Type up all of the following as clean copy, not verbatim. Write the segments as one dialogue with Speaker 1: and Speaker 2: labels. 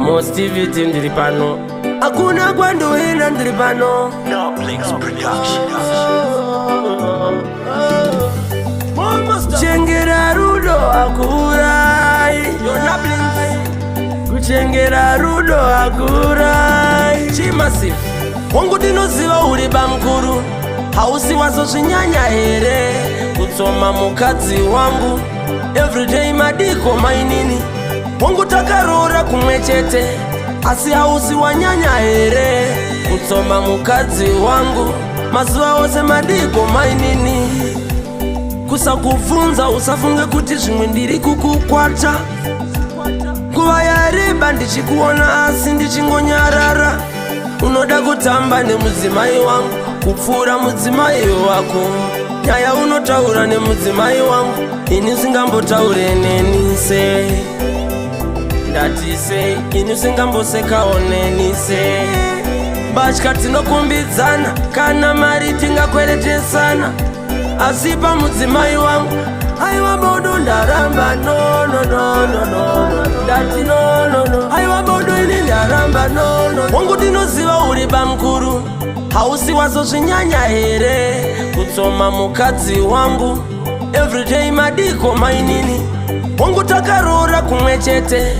Speaker 1: Mostivity ndiri pano, hakuna kwandoenda ndiri pano. Kuchengera rudo akurai, kuchengera rudo akurai. Chimasive wangu ndinoziva uri bamkuru, hausi wazozvinyanya here kutsoma mukadzi wangu everyday madiko mainini. Wangu takarora kumwe chete, asi hausi wanyanya here kutsoma mukadzi wangu mazuva ose madiko mainini. Kusakuvunza usafunge kuti zvimwe ndiri kukukwata, nguva yareba ndichikuona asi ndichingonyarara. Unoda kutamba nemudzimai wangu kupfuura mudzimai wako, nyaya unotaura nemudzimai wangu ini usingambotaure neni se. Ndati se, ini usingambosekawo neni se. Mbatya tinokumbidzana kana mari tingakweretesana, asi pamudzimai wangu aiwa bodo ndaramba no no no no no. Ndati no no no, aiwa bodo ini ndaramba no no. Wangu ndinoziva uri bamkuru, hausi wazozvinyanya here kutsoma mukadzi wangu everyday madiko mainini. Wangu takarora kumwe chete,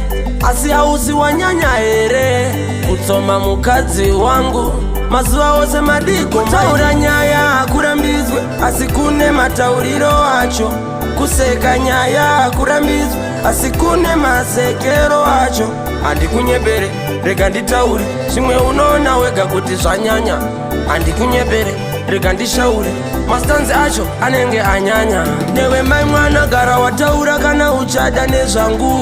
Speaker 1: asi hausi wanyanya here kutsoma mukadzi wangu mazuva ose madiko. Kutaura nyaya akurambidzwe, asi kune matauriro acho. Kuseka nyaya akurambidzwe, asi kune masekero acho. Handikunyepere, rega nditaure zvimwe unoona wega kuti zvanyanya. Handikunyepere, rega ndishaure mastanzi acho anenge anyanya. Newe mai mwana gara wataura kana uchada nezvangu,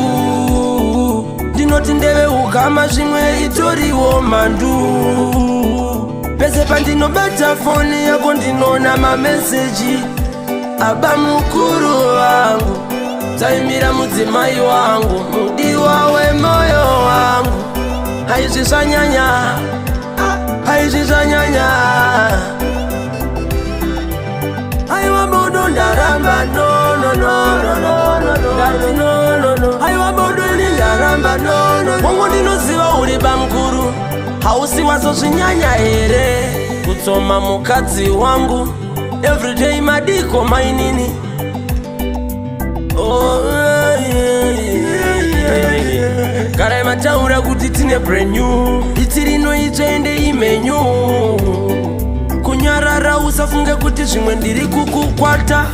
Speaker 1: ndinoti ndeve ukama zvimwe itoriwo mandu. Pese pandinobata foni yako ndinoona mameseji. Aba mukuru wangu, taimira mudzimai wangu, mudiwa wemoyo wangu. Haizvi zvanyanya, haizvi zvanyanya. Aiwa bodo ndaramba no no no no no no. Ndati no no no, aiwa bodo ini ndaramba no no. Wangu ndinoziva uri bamkuru, hausi wazozvinyanya here kutsoma mukadzi wangu everyday madiko mainini. Oh, garai mataura kuti tine brand new, iti rino itsvende imenyu. Kunyarara usafunge kuti zvimwe ndiri kukukwata.